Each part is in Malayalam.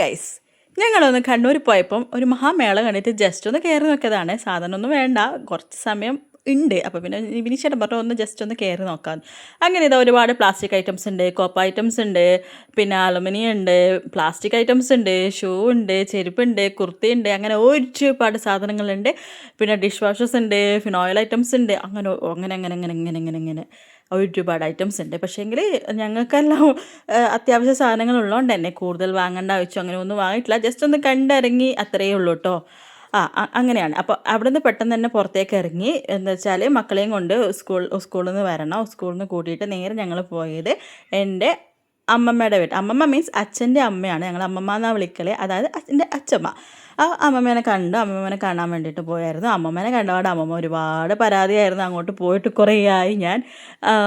ഗൈസ്, ഞങ്ങളൊന്ന് കണ്ണൂർ പോയപ്പം ഒരു മഹാമേള കണ്ടിട്ട് ജസ്റ്റ് ഒന്ന് കയറി നോക്കിയതാണ്. സാധനം ഒന്നും വേണ്ട, കുറച്ച് സമയം ഉണ്ട്. അപ്പോൾ പിന്നെ വിനീഷേട്ടൻ പറഞ്ഞു ഒന്ന് ജസ്റ്റ് ഒന്ന് കയറി നോക്കാം. അങ്ങനെ ഇതാ ഒരുപാട് പ്ലാസ്റ്റിക് ഐറ്റംസ് ഉണ്ട്, കോപ്പ ഐറ്റംസ് ഉണ്ട്, പിന്നെ അലുമിനിയം ഉണ്ട്, പ്ലാസ്റ്റിക് ഐറ്റംസ് ഉണ്ട്, ഷൂ ഉണ്ട്, ചെരുപ്പുണ്ട്, കുർത്തി ഉണ്ട്, അങ്ങനെ ഒരുപാട് സാധനങ്ങളുണ്ട്. പിന്നെ ഡിഷ് വാഷസ് ഉണ്ട്, ഫിനോയിൽ ഐറ്റംസ് ഉണ്ട്, അങ്ങനെ അങ്ങനെ അങ്ങനെ അങ്ങനെ ഇങ്ങനെ ഇങ്ങനെ ഇങ്ങനെ ഒരുപാട് ഐറ്റംസ് ഉണ്ട്. പക്ഷേങ്കിൽ ഞങ്ങൾക്കെല്ലാം അത്യാവശ്യ സാധനങ്ങൾ ഉള്ളതുകൊണ്ട് തന്നെ കൂടുതൽ വാങ്ങേണ്ട ആവശ്യം അങ്ങനെ ഒന്നും വാങ്ങിയിട്ടില്ല. ജസ്റ്റ് ഒന്ന് കണ്ടിറങ്ങി അത്രയേ ഉള്ളൂ കേട്ടോ. അങ്ങനെയാണ്. അപ്പോൾ അവിടെ നിന്ന് പെട്ടെന്ന് തന്നെ പുറത്തേക്ക് ഇറങ്ങി. എന്താ വെച്ചാൽ മക്കളെയും കൊണ്ട് സ്കൂളിൽ നിന്ന് വരണം. സ്കൂളിൽ നിന്ന് കൂട്ടിയിട്ട് നേരെ ഞങ്ങൾ പോയത് എൻ്റെ അമ്മമ്മയുടെ വീട്. അമ്മമ്മ മീൻസ് അച്ഛൻ്റെ അമ്മയാണ്. ഞങ്ങൾ അമ്മമ്മ എന്നാണ് വിളിക്കൽ, അതായത് എൻ്റെ അച്ഛമ്മ. ആ അമ്മമ്മേനെ കണ്ടു. അമ്മമ്മേനെ കാണാൻ വേണ്ടിയിട്ട് പോയായിരുന്നു. അമ്മമ്മേനെ കണ്ടപാട് അമ്മമ്മ ഒരുപാട് പരാതിയായിരുന്നു. അങ്ങോട്ട് പോയിട്ട് കുറേ ആയി ഞാൻ.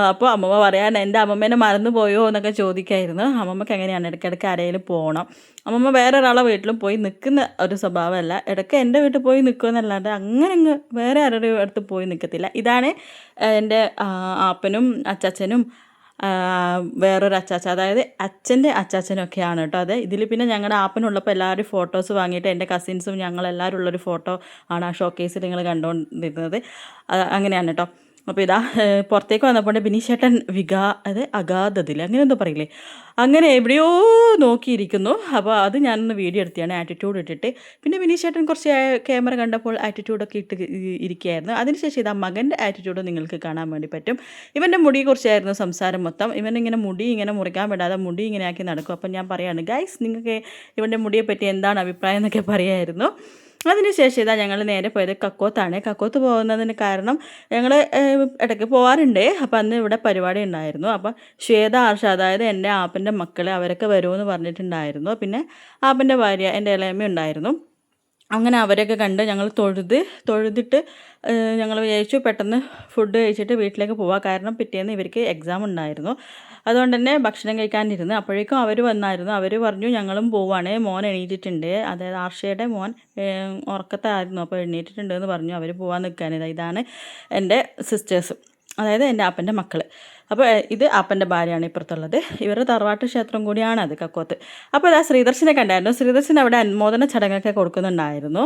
അപ്പോൾ അമ്മമ്മ പറയാൻ എൻ്റെ അമ്മമ്മേനെ മറന്നു പോയോ എന്നൊക്കെ ചോദിക്കായിരുന്നു. അമ്മമ്മക്ക് എങ്ങനെയാണ് ഇടയ്ക്കിടയ്ക്ക് ആരെങ്കിലും പോകണം. അമ്മമ്മ വേറെ ഒരാളെ വീട്ടിലും പോയി നിൽക്കുന്ന ഒരു സ്വഭാവമല്ല. ഇടയ്ക്ക് എൻ്റെ വീട്ടിൽ പോയി നിൽക്കുമെന്നല്ലാണ്ട് അങ്ങനെ വേറെ ആരുടെ അടുത്ത് പോയി നിൽക്കത്തില്ല. ഇതാണ് എൻ്റെ ആപ്പനും അച്ചാച്ചനും വേറൊരു അച്ചാച്ച, അതായത് അച്ഛൻ്റെ അച്ചാച്ചനൊക്കെയാണ് കേട്ടോ. അത് ഇതിൽ പിന്നെ ഞങ്ങളുടെ ആപ്പനുള്ളപ്പോൾ എല്ലാവരും ഫോട്ടോസ് വാങ്ങിയിട്ട് എൻ്റെ കസിൻസും ഞങ്ങളെല്ലാവരും ഉള്ളൊരു ഫോട്ടോ ആണ് ആ ഷോക്കേസിൽ നിങ്ങൾ കണ്ടുകൊണ്ടിരുന്നത്. അങ്ങനെയാണ് കേട്ടോ. അപ്പോൾ ഇതാ പുറത്തേക്ക് വന്നപ്പോൾ ബിനീഷേട്ടൻ അഗാധത്തിൽ അങ്ങനെ എന്തോ പറയില്ലേ, അങ്ങനെ എവിടെയോ നോക്കിയിരിക്കുന്നു. അപ്പോൾ അത് ഞാനൊന്ന് വീഡിയോ എടുത്തിയാണ് ആറ്റിറ്റ്യൂഡ് ഇട്ടിട്ട്. പിന്നെ ബിനീഷേട്ടൻ കുറച്ച് ക്യാമറ കണ്ടപ്പോൾ ആറ്റിറ്റ്യൂഡൊക്കെ ഇട്ട് ഇരിക്കുകയായിരുന്നു. അതിനുശേഷം ഇതാ മകൻ്റെ ആറ്റിറ്റ്യൂഡ് നിങ്ങൾക്ക് കാണാൻ വേണ്ടി പറ്റും. ഇവൻ്റെ മുടിയെക്കുറിച്ചായിരുന്നു സംസാരം മൊത്തം. ഇവനിങ്ങനെ മുടി ഇങ്ങനെ മുറിക്കാൻ വിടാതെ മുടി ഇങ്ങനെ ആക്കി നടക്കും. അപ്പം ഞാൻ പറയാണ്, ഗൈസ് നിങ്ങൾക്ക് ഇവൻ്റെ മുടിയെപ്പറ്റി എന്താണ് അഭിപ്രായം എന്നൊക്കെ പറയായിരുന്നു. അതിനുശേഷം ഇതാ ഞങ്ങൾ നേരെ പോയത് കക്കോത്താണ്. കക്കോത്ത് പോകുന്നതിന് കാരണം ഞങ്ങൾ ഇടയ്ക്ക് പോകാറുണ്ട്. അപ്പോൾ അന്ന് ഇവിടെ പരിപാടി ഉണ്ടായിരുന്നു. അപ്പോൾ ശ്വേത, ആർഷ, അതായത് എൻ്റെ ആപ്പൻ്റെ മക്കൾ അവരൊക്കെ വരുമെന്ന് പറഞ്ഞിട്ടുണ്ടായിരുന്നു. പിന്നെ ആപ്പൻ്റെ ഭാര്യ എൻ്റെ ഇളയമ്മ ഉണ്ടായിരുന്നു. അങ്ങനെ അവരൊക്കെ കണ്ട് ഞങ്ങൾ തൊഴുതിട്ട് ഞങ്ങൾ വിചാരിച്ചു പെട്ടെന്ന് ഫുഡ് കഴിച്ചിട്ട് വീട്ടിലേക്ക് പോവാം. കാരണം പിറ്റേന്ന് ഇവർക്ക് എക്സാം ഉണ്ടായിരുന്നു. അതുകൊണ്ട് തന്നെ ഭക്ഷണം കഴിക്കാനിരുന്ന് അപ്പോഴേക്കും അവർ വന്നായിരുന്നു. അവർ പറഞ്ഞു ഞങ്ങളും പോവാണ്, മോൻ എണീറ്റിട്ടുണ്ട്, അതായത് ആർഷയുടെ മോൻ ഉറക്കത്തായിരുന്നു, അപ്പോൾ എണീറ്റിട്ടുണ്ട് എന്ന് പറഞ്ഞു. അവർ പോകാൻ നിൽക്കാനില്ല. ഇതാണ് എൻ്റെ സിസ്റ്റേഴ്സ്, അതായത് എൻ്റെ ആപ്പൻ്റെ മക്കൾ. അപ്പോൾ ഇത് ആപ്പൻ്റെ ഭാര്യയാണ് ഇപ്പുറത്തുള്ളത്. ഇവരുടെ തറവാട്ട് ക്ഷേത്രം കൂടിയാണ് അത്, കക്കോത്ത്. അപ്പോൾ ഇതാ ശ്രീദർശനെ കണ്ടായിരുന്നു. ശ്രീദർശൻ അവിടെ അനുമോദന ചടങ്ങൊക്കെ കൊടുക്കുന്നുണ്ടായിരുന്നു.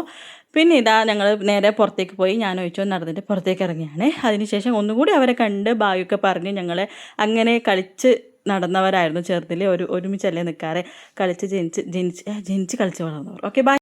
പിന്നെ ഇതാ ഞങ്ങൾ നേരെ പുറത്തേക്ക് പോയി. ഞാൻ ഒഴിച്ചോ നടന്നിട്ട് പുറത്തേക്ക് ഇറങ്ങിയാണ്. അതിനുശേഷം ഒന്നുകൂടി അവരെ കണ്ട് ബായൊക്കെ പറഞ്ഞ് ഞങ്ങൾ അങ്ങനെ കളിച്ച് നടന്നവരായിരുന്നു. ചെറുതിൽ ഒരുമിച്ചല്ലേ നിൽക്കാറ്, കളിച്ച് ജനിച്ച് കളിച്ച് വളർന്നവർ. Okay, by.